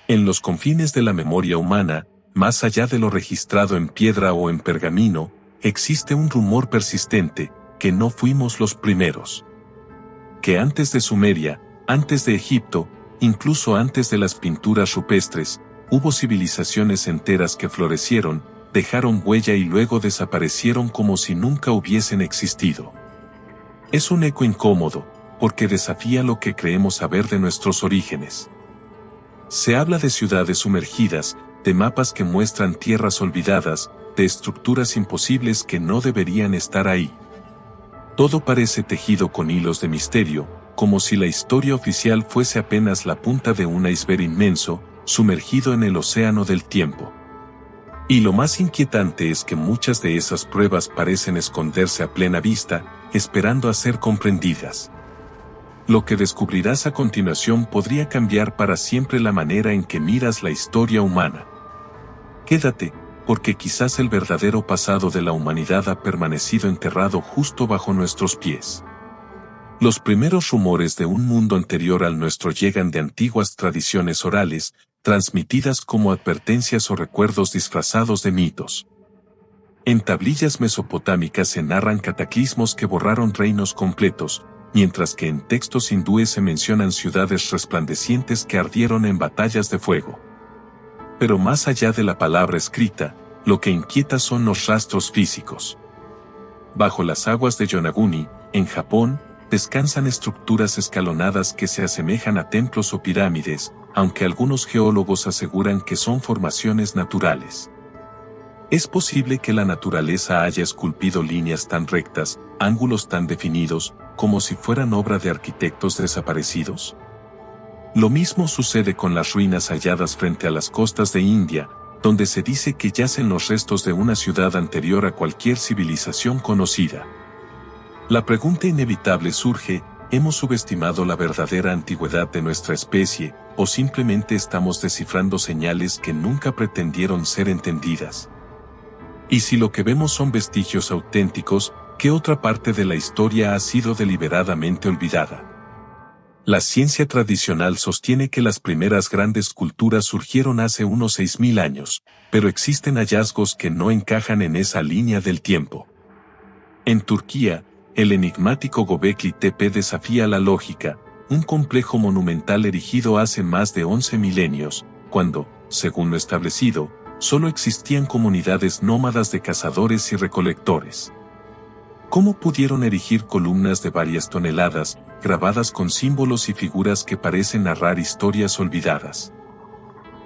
En los confines de la memoria humana, más allá de lo registrado en piedra o en pergamino, existe un rumor persistente, que no fuimos los primeros. Que antes de Sumeria, antes de Egipto, incluso antes de las pinturas rupestres, hubo civilizaciones enteras que florecieron, dejaron huella y luego desaparecieron como si nunca hubiesen existido. Es un eco incómodo, porque desafía lo que creemos saber de nuestros orígenes. Se habla de ciudades sumergidas, de mapas que muestran tierras olvidadas, de estructuras imposibles que no deberían estar ahí. Todo parece tejido con hilos de misterio, como si la historia oficial fuese apenas la punta de un iceberg inmenso, sumergido en el océano del tiempo. Y lo más inquietante es que muchas de esas pruebas parecen esconderse a plena vista, esperando a ser comprendidas. Lo que descubrirás a continuación podría cambiar para siempre la manera en que miras la historia humana. Quédate, porque quizás el verdadero pasado de la humanidad ha permanecido enterrado justo bajo nuestros pies. Los primeros rumores de un mundo anterior al nuestro llegan de antiguas tradiciones orales, transmitidas como advertencias o recuerdos disfrazados de mitos. En tablillas mesopotámicas se narran cataclismos que borraron reinos completos, mientras que en textos hindúes se mencionan ciudades resplandecientes que ardieron en batallas de fuego. Pero más allá de la palabra escrita, lo que inquieta son los rastros físicos. Bajo las aguas de Yonaguni, en Japón, descansan estructuras escalonadas que se asemejan a templos o pirámides, aunque algunos geólogos aseguran que son formaciones naturales. ¿Es posible que la naturaleza haya esculpido líneas tan rectas, ángulos tan definidos, como si fueran obra de arquitectos desaparecidos? Lo mismo sucede con las ruinas halladas frente a las costas de India, donde se dice que yacen los restos de una ciudad anterior a cualquier civilización conocida. La pregunta inevitable surge: ¿hemos subestimado la verdadera antigüedad de nuestra especie, o simplemente estamos descifrando señales que nunca pretendieron ser entendidas? Y si lo que vemos son vestigios auténticos, ¿qué otra parte de la historia ha sido deliberadamente olvidada? La ciencia tradicional sostiene que las primeras grandes culturas surgieron hace unos 6000 años, pero existen hallazgos que no encajan en esa línea del tiempo. En Turquía, el enigmático Göbekli Tepe desafía la lógica, un complejo monumental erigido hace más de 11 milenios, cuando, según lo establecido, solo existían comunidades nómadas de cazadores y recolectores. ¿Cómo pudieron erigir columnas de varias toneladas, grabadas con símbolos y figuras que parecen narrar historias olvidadas?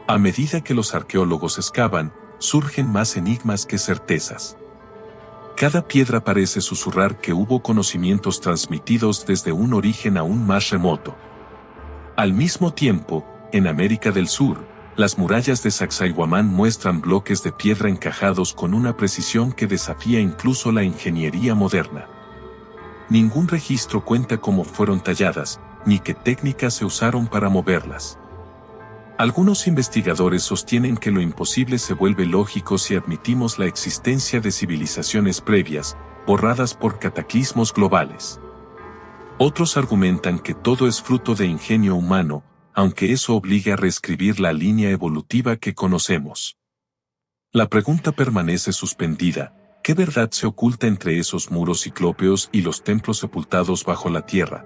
A medida que los arqueólogos excavan, surgen más enigmas que certezas. Cada piedra parece susurrar que hubo conocimientos transmitidos desde un origen aún más remoto. Al mismo tiempo, en América del Sur, las murallas de Sacsayhuamán muestran bloques de piedra encajados con una precisión que desafía incluso la ingeniería moderna. Ningún registro cuenta cómo fueron talladas, ni qué técnicas se usaron para moverlas. Algunos investigadores sostienen que lo imposible se vuelve lógico si admitimos la existencia de civilizaciones previas, borradas por cataclismos globales. Otros argumentan que todo es fruto de ingenio humano, aunque eso obligue a reescribir la línea evolutiva que conocemos. La pregunta permanece suspendida: ¿qué verdad se oculta entre esos muros ciclópeos y los templos sepultados bajo la tierra?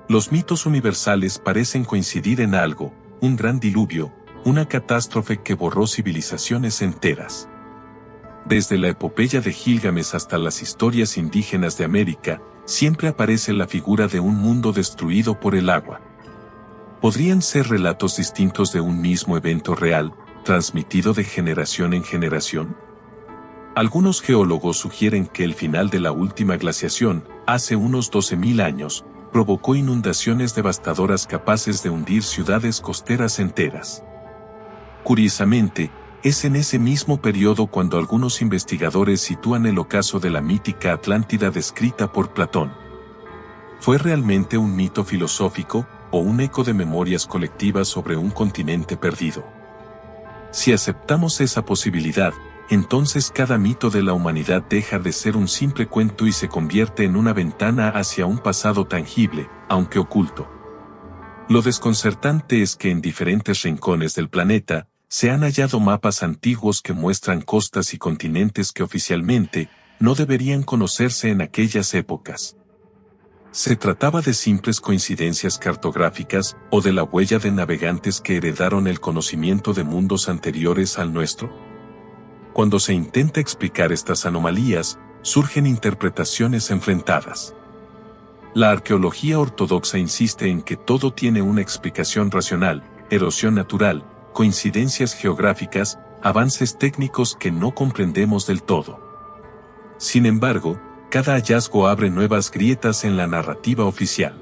Los mitos universales parecen coincidir en algo: un gran diluvio, una catástrofe que borró civilizaciones enteras. Desde la epopeya de Gilgamesh hasta las historias indígenas de América, siempre aparece la figura de un mundo destruido por el agua. ¿Podrían ser relatos distintos de un mismo evento real, transmitido de generación en generación? Algunos geólogos sugieren que el final de la última glaciación, hace unos 12.000 años, provocó inundaciones devastadoras capaces de hundir ciudades costeras enteras. Curiosamente, es en ese mismo periodo cuando algunos investigadores sitúan el ocaso de la mítica Atlántida descrita por Platón. ¿Fue realmente un mito filosófico, o un eco de memorias colectivas sobre un continente perdido? Si aceptamos esa posibilidad, entonces cada mito de la humanidad deja de ser un simple cuento y se convierte en una ventana hacia un pasado tangible, aunque oculto. Lo desconcertante es que en diferentes rincones del planeta, se han hallado mapas antiguos que muestran costas y continentes que oficialmente no deberían conocerse en aquellas épocas. ¿Se trataba de simples coincidencias cartográficas o de la huella de navegantes que heredaron el conocimiento de mundos anteriores al nuestro? Cuando se intenta explicar estas anomalías, surgen interpretaciones enfrentadas. La arqueología ortodoxa insiste en que todo tiene una explicación racional: erosión natural, coincidencias geográficas, avances técnicos que no comprendemos del todo. Sin embargo, cada hallazgo abre nuevas grietas en la narrativa oficial.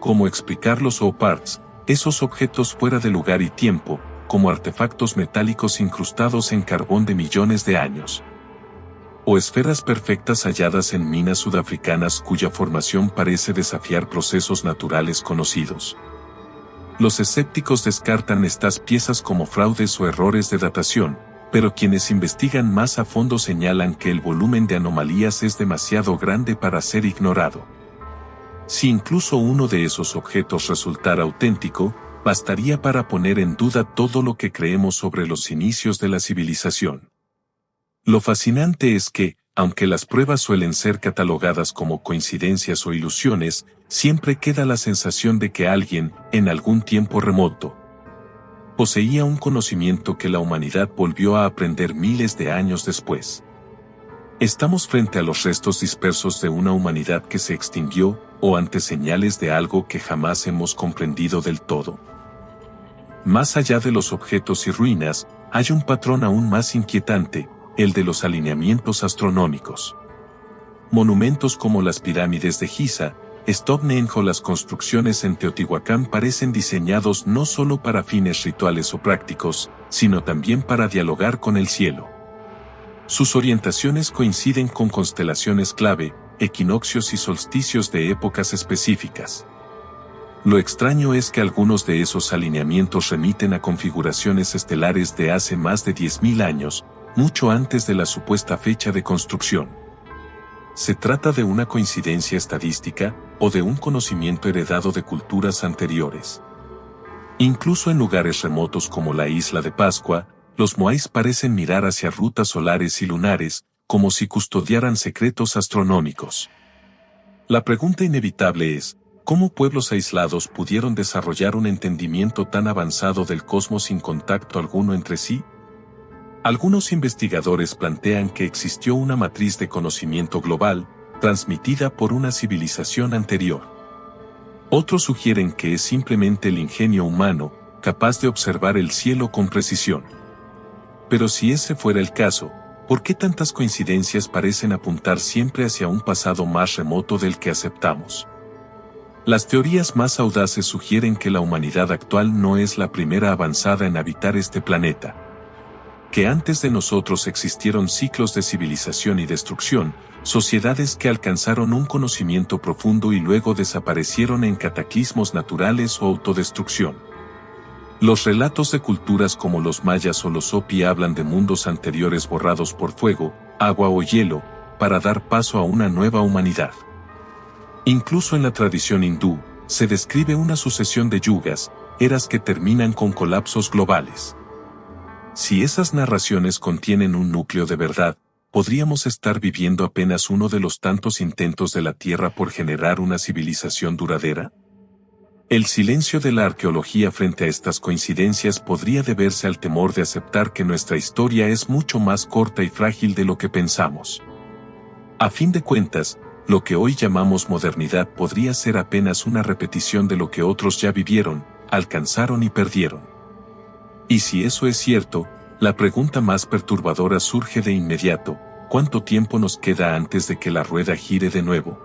¿Cómo explicar los OPARTs, esos objetos fuera de lugar y tiempo, como artefactos metálicos incrustados en carbón de millones de años? O esferas perfectas halladas en minas sudafricanas cuya formación parece desafiar procesos naturales conocidos. Los escépticos descartan estas piezas como fraudes o errores de datación, pero quienes investigan más a fondo señalan que el volumen de anomalías es demasiado grande para ser ignorado. Si incluso uno de esos objetos resultara auténtico, bastaría para poner en duda todo lo que creemos sobre los inicios de la civilización. Lo fascinante es que, aunque las pruebas suelen ser catalogadas como coincidencias o ilusiones, siempre queda la sensación de que alguien, en algún tiempo remoto, poseía un conocimiento que la humanidad volvió a aprender miles de años después. ¿Estamos frente a los restos dispersos de una humanidad que se extinguió, o ante señales de algo que jamás hemos comprendido del todo? Más allá de los objetos y ruinas, hay un patrón aún más inquietante: el de los alineamientos astronómicos. Monumentos como las pirámides de Giza, Stonehenge o las construcciones en Teotihuacán parecen diseñados no solo para fines rituales o prácticos, sino también para dialogar con el cielo. Sus orientaciones coinciden con constelaciones clave, equinoccios y solsticios de épocas específicas. Lo extraño es que algunos de esos alineamientos remiten a configuraciones estelares de hace más de 10.000 años, mucho antes de la supuesta fecha de construcción. ¿Se trata de una coincidencia estadística, o de un conocimiento heredado de culturas anteriores? Incluso en lugares remotos como la isla de Pascua, los moais parecen mirar hacia rutas solares y lunares, como si custodiaran secretos astronómicos. La pregunta inevitable es: ¿cómo pueblos aislados pudieron desarrollar un entendimiento tan avanzado del cosmos sin contacto alguno entre sí? Algunos investigadores plantean que existió una matriz de conocimiento global, transmitida por una civilización anterior. Otros sugieren que es simplemente el ingenio humano, capaz de observar el cielo con precisión. Pero si ese fuera el caso, ¿por qué tantas coincidencias parecen apuntar siempre hacia un pasado más remoto del que aceptamos? Las teorías más audaces sugieren que la humanidad actual no es la primera avanzada en habitar este planeta. Que antes de nosotros existieron ciclos de civilización y destrucción, sociedades que alcanzaron un conocimiento profundo y luego desaparecieron en cataclismos naturales o autodestrucción. Los relatos de culturas como los mayas o los Hopi hablan de mundos anteriores borrados por fuego, agua o hielo, para dar paso a una nueva humanidad. Incluso en la tradición hindú, se describe una sucesión de yugas, eras que terminan con colapsos globales. Si esas narraciones contienen un núcleo de verdad, ¿podríamos estar viviendo apenas uno de los tantos intentos de la Tierra por generar una civilización duradera? El silencio de la arqueología frente a estas coincidencias podría deberse al temor de aceptar que nuestra historia es mucho más corta y frágil de lo que pensamos. A fin de cuentas, lo que hoy llamamos modernidad podría ser apenas una repetición de lo que otros ya vivieron, alcanzaron y perdieron. Y si eso es cierto, la pregunta más perturbadora surge de inmediato: ¿cuánto tiempo nos queda antes de que la rueda gire de nuevo?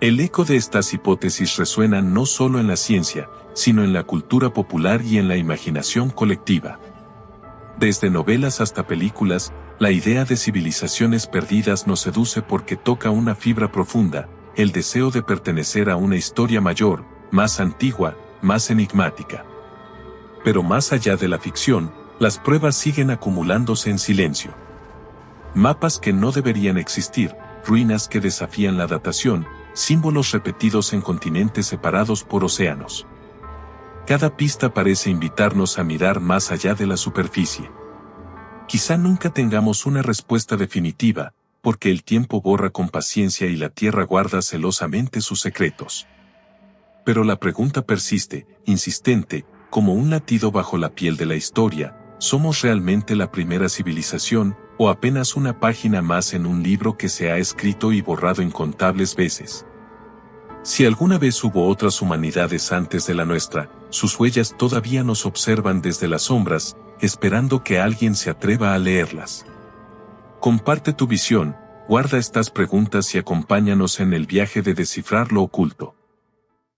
El eco de estas hipótesis resuena no solo en la ciencia, sino en la cultura popular y en la imaginación colectiva. Desde novelas hasta películas, la idea de civilizaciones perdidas nos seduce porque toca una fibra profunda: el deseo de pertenecer a una historia mayor, más antigua, más enigmática. Pero más allá de la ficción, las pruebas siguen acumulándose en silencio. Mapas que no deberían existir, ruinas que desafían la datación, símbolos repetidos en continentes separados por océanos. Cada pista parece invitarnos a mirar más allá de la superficie. Quizá nunca tengamos una respuesta definitiva, porque el tiempo borra con paciencia y la Tierra guarda celosamente sus secretos. Pero la pregunta persiste, insistente, como un latido bajo la piel de la historia: ¿somos realmente la primera civilización, o apenas una página más en un libro que se ha escrito y borrado incontables veces? Si alguna vez hubo otras humanidades antes de la nuestra, sus huellas todavía nos observan desde las sombras, esperando que alguien se atreva a leerlas. Comparte tu visión, guarda estas preguntas y acompáñanos en el viaje de descifrar lo oculto.